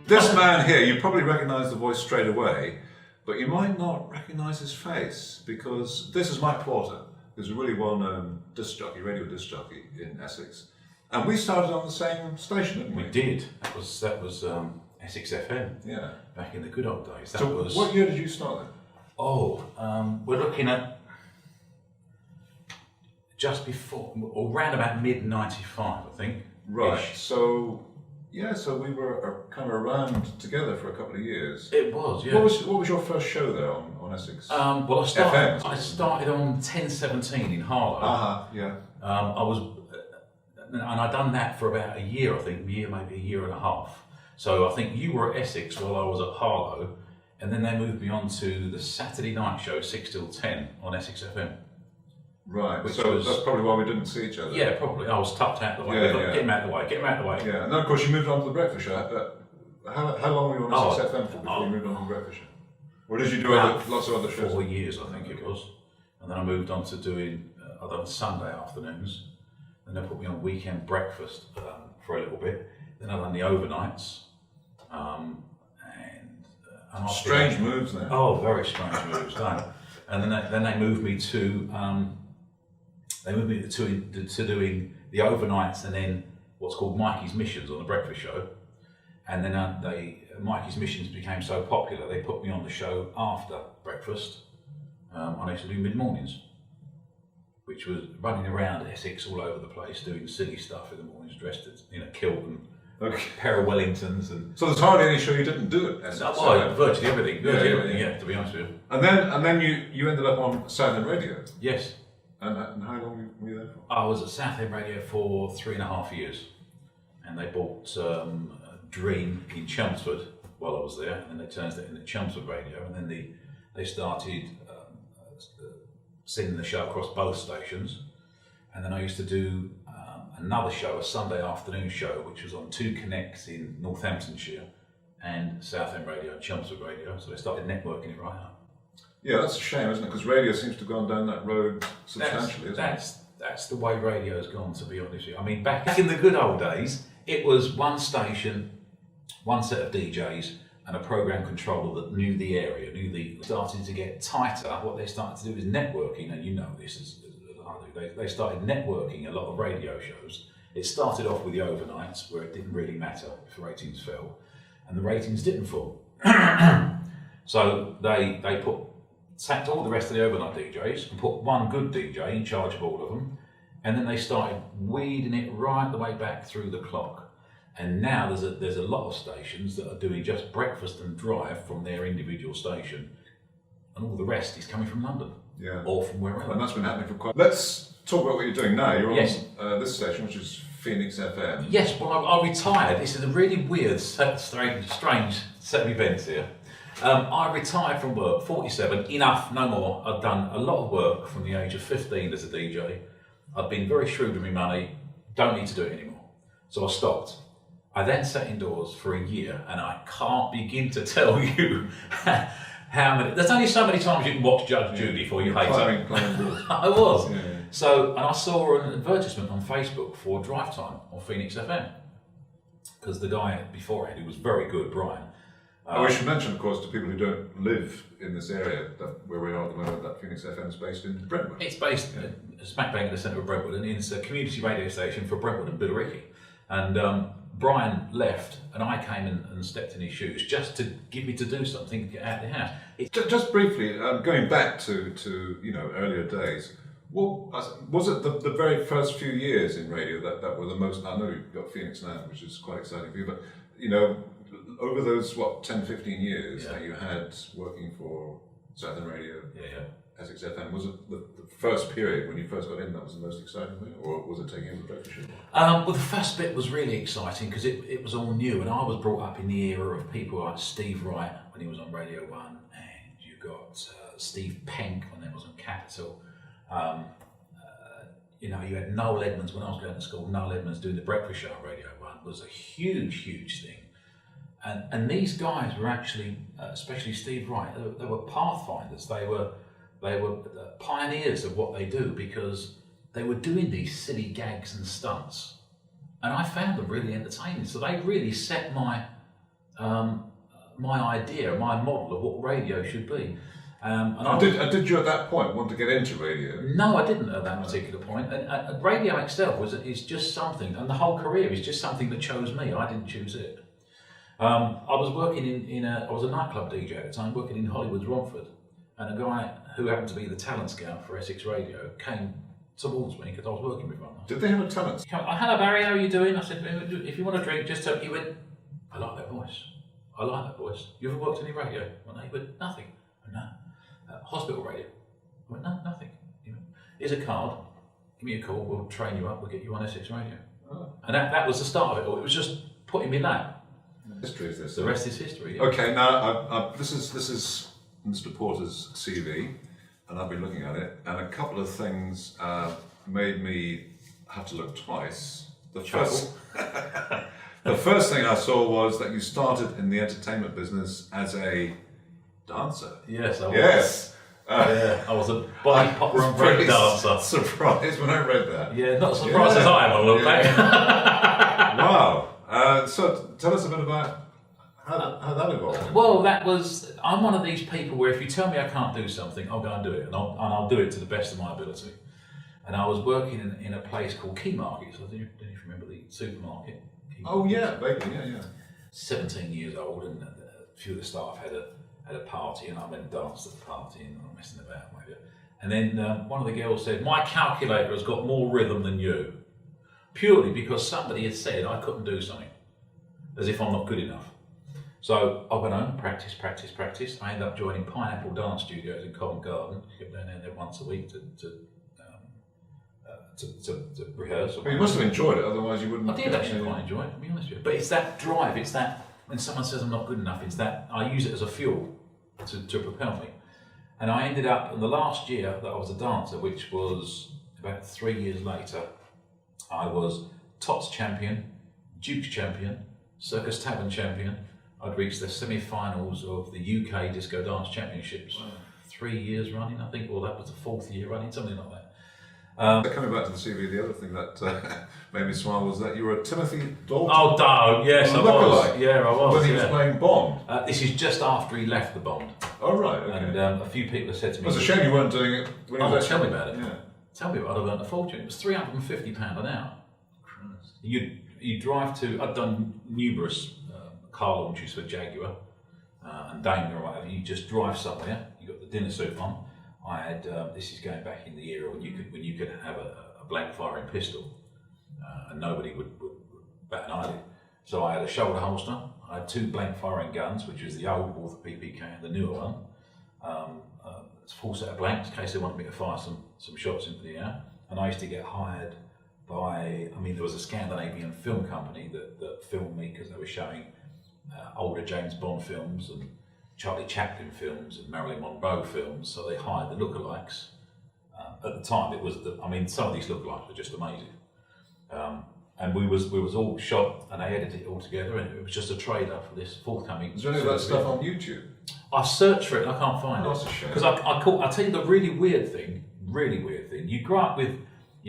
This man here, you probably recognise the voice straight away, but you might not recognise his face, because this is Mike Porter, who's a really well-known disc jockey, radio disc jockey in Essex. And we started on the same station, didn't we? We did. That was Essex FM. Yeah. Back in the good old days. So what year did you start then? Oh, we're looking at just before, or around about mid-95, I think. Right. Ish. So, yeah, so we were kind of around together for a couple of years. It was, yeah. What was your first show there on Essex? Well, I started on 1017 in Harlow. Yeah. And I'd done that for about a year, I think, maybe a year and a half. So I think you were at Essex while I was at Harlow, and then they moved me on to the Saturday night show, 6 till 10 on Essex FM. Right, so that's probably why we didn't see each other. Yeah, probably. I was tucked out the way. Get him out the way, get him out the way. Yeah, and then of course you moved on to the breakfast show. How long were you on Essex FM for before you moved on to the breakfast show? Or did you do lots of other shows? 4 years, I think it was. And then I moved on to doing, I'd done Sunday afternoons. Then they put me on weekend breakfast for a little bit. Then I've done the overnights. Strange moves now. Oh, very strange moves, don't. And then they moved me to doing the overnights, and then what's called Mikey's Missions on the breakfast show. And then Mikey's Missions became so popular, they put me on the show after breakfast. I used to do mid-mornings, which was running around Essex all over the place, doing silly stuff in the mornings, dressed in a kilt and a pair of Wellingtons. And so there's hardly any show you didn't do at Essex. Virtually everything. To be honest with you. And then you ended up on Southend Radio. Yes. And how long were you there for? I was at Southend Radio for 3.5 years, and they bought Dream in Chelmsford while I was there, and they turned it into Chelmsford Radio, and then they started sending the show across both stations. And then I used to do another show, a Sunday afternoon show, which was on 2 Connects in Northamptonshire and Southend Radio and Chelmsford Radio. So they started networking it right up. Yeah, that's a shame, isn't it? Because radio seems to have gone down that road substantially, isn't it? That's the way radio's gone, to be honest with you. I mean, back in the good old days, it was one station, one set of DJs, and a program controller that knew the area, started to get tighter. What they started to do is networking, and you know this as I do. They started networking a lot of radio shows. It started off with the overnights, where it didn't really matter if the ratings fell, and the ratings didn't fall. So they sacked all the rest of the overnight DJs and put one good DJ in charge of all of them, and then they started weeding it right the way back through the clock. And now there's a lot of stations that are doing just breakfast and drive from their individual station, and all the rest is coming from London, or from wherever. And that's been happening for quite. Let's talk about what you're doing now. You're on this station, which is Phoenix FM. Yes, well, I retired. This is a really weird, strange set of events here. I retired from work, 47, enough, no more. I'd done a lot of work from the age of 15 as a DJ. I'd been very shrewd with my money, don't need to do it anymore. So I stopped. I then sat indoors for a year, and I can't begin to tell you how many. There's only so many times you can watch Judge Judy before you hate it. I was. Yeah. So, and I saw an advertisement on Facebook for drive time on Phoenix FM, because the guy beforehand, who was very good, Brian. We should mention, of course, to people who don't live in this area where we are at the moment, that Phoenix FM is based in Brentwood. It's based smack bang in the centre of Brentwood, and it's a community radio station for Brentwood and Billericay. And Brian left, and I came in and stepped in his shoes just to give me to do something to get out of the house. Just briefly, going back to earlier days, well, was it the very first few years in radio that were the most? I know you've got Phoenix now, which is quite exciting for you, but over those 10, 15 years that you had working for Southern Radio, Essex FM, was it the first period when you first got in that was the most exciting thing, or was it taking over the breakfast show? Well, the first bit was really exciting because it was all new, and I was brought up in the era of people like Steve Wright when he was on Radio 1, and you got Steve Penk when he was on Capital. You had Noel Edmonds when I was going to school. Noel Edmonds doing the breakfast show on Radio 1 was a huge thing. And these guys were actually, especially Steve Wright, they were pathfinders. They were pioneers of what they do, because they were doing these silly gags and stunts, and I found them really entertaining. So they really set my my idea, my model of what radio should be. Did you at that point want to get into radio? No, I didn't at that particular point. And radio itself is just something, and the whole career is just something that chose me. I didn't choose it. I was working I was a nightclub DJ at the time, working in Hollywood's Romford, and a guy who happened to be the talent scout for Essex Radio came towards me because I was working with one. Did they have a talent? Hello Barry, how are you doing? I said, if you want a drink, just tell me. He went, I like that voice. I like that voice. You ever worked any radio? I went, no. He went, nothing. I went, no. Hospital radio? I went, no, nothing. He went, here's a card. Give me a call. We'll train you up. We'll get you on Essex Radio. Oh. And that was the start of it all. It was just put in my lap. History is this. The rest is history. Yeah. Okay, now this is Mr. Porter's CV, and I've been looking at it, and a couple of things made me have to look twice. The first thing I saw was that you started in the entertainment business as a dancer. Yes, I was. Yes. I was a body pop and break dancer. Surprised when I read that. Yeah, not as surprised as I am. I look back. Wow. So tell us a bit about how that evolved. Well, I'm one of these people where if you tell me I can't do something, I'll go and do it, and I'll do it to the best of my ability. And I was working in a place called Key Market. So I don't know if you remember the supermarket. Oh yeah, vaguely, yeah. 17 years old, and a few of the staff had a party, and I went and danced at the party, and I'm messing about with it. And then one of the girls said, "My calculator has got more rhythm than you," purely because somebody had said I couldn't do something, as if I'm not good enough. So I went home, practice. I ended up joining Pineapple Dance Studios in Covent Garden. Kept going down there once a week to rehearse. Well, you must have enjoyed it, otherwise you wouldn't. I did actually quite enjoy it, to be honest with you. But it's that drive, it's that when someone says I'm not good enough, it's that I use it as a fuel to propel me. And I ended up in the last year that I was a dancer, which was about 3 years later, I was Tots champion, Dukes champion, Circus Tavern champion. I'd reached the semi-finals of the UK Disco Dance Championships 3 years running, I think, or that was the 4th year running, something like that. Coming back to the CV, the other thing that made me smile was that you were Timothy Dalton. Oh, Dog, yes, I was. Yeah, I was. When he was playing Bond. This is just after he left the Bond. Oh, right, okay. And a few people have said to me... Well, it's a shame you weren't doing it when you was tell me about it. Yeah. Tell me about it. I'd have earned a fortune. It was £350 an hour. Christ. You'd drive to... I'd done numerous car launches for Jaguar and Daimler or whatever. You just drive somewhere, you got the dinner suit on. I had, this is going back in the era when you could have a blank firing pistol and nobody would bat an eyelid. So I had a shoulder holster, I had 2 blank firing guns, which was the old Walther PPK and the newer one. It's a full set of blanks in case they wanted me to fire some shots into the air. And I used to get hired by, there was a Scandinavian film company that filmed me because they were showing older James Bond films and Charlie Chaplin films and Marilyn Monroe films, so they hired the lookalikes. At the time, it was some of these lookalikes were just amazing. And we was all shot and they edited it all together, and it was just a trailer for this forthcoming. Is there any of that stuff on YouTube? I searched for it and I can't find it. That's a shame. Because I'll tell you the really weird thing. You grow up with,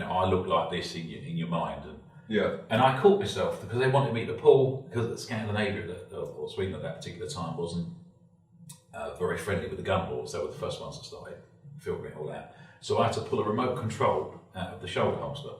I look like this in your mind. Yeah. And I caught myself because they wanted me to pull, because Scandinavia or Sweden at that particular time wasn't very friendly with the gun laws. They were the first ones that started filming it all out. So I had to pull a remote control out of the shoulder holster.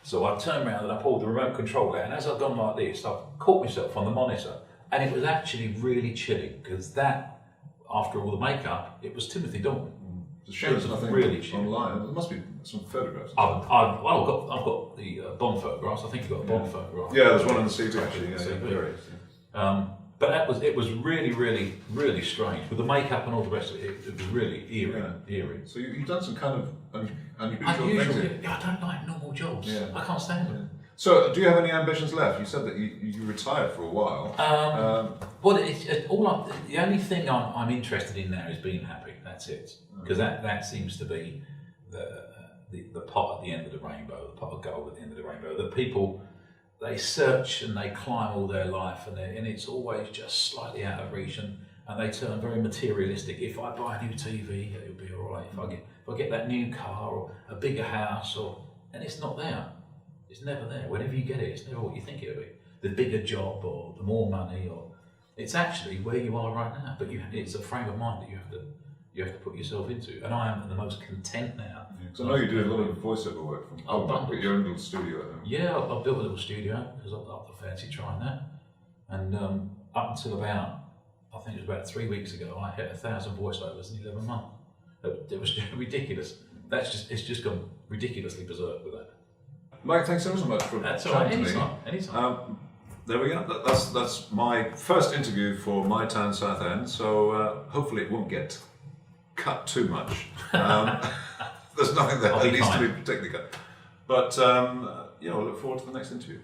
So I turned around and I pulled the remote control out, and as I've gone like this, I caught myself on the monitor, and it was actually really chilling because that, after all the makeup, it was Timothy Dalton. It's a shame there's nothing really online. There must be some photographs. I've got the Bond photographs. I think you've got a Bond photograph. Yeah, there's one on the CD actually. But it was really, really, really strange with the makeup and all the rest of it. It was really eerie. So you've done some kind of unusual things. I don't like normal jobs. Yeah. I can't stand them. So, do you have any ambitions left? You said that you retired for a while. The only thing I'm interested in now is being happy. That's it, because that seems to be the pot at the end of the rainbow, the pot of gold at the end of the rainbow. That people, they search and they climb all their life, and it's always just slightly out of reach, and they turn very materialistic. If I buy a new TV, it'll be all right. If I get that new car or a bigger house, and it's not there. It's never there. Whenever you get it, it's never what you think it'll be. The bigger job or the more money, or It's actually where you are right now, but it's a frame of mind that you have to put yourself into. And I am the most content now. So I know you do a lot of voiceover work from home, but your own little studio at home. Yeah, I've built a little studio because I fancy trying that. And up until about, I think it was about 3 weeks ago, I hit 1,000 voiceovers in 11 months. It was just ridiculous. It's just gone ridiculously berserk with that. Mike, thanks so much for chatting to me. Anytime. There we go. That's my first interview for My Town Southend. So hopefully it won't get cut too much. There's nothing that needs to be particularly cut. But I look forward to the next interview.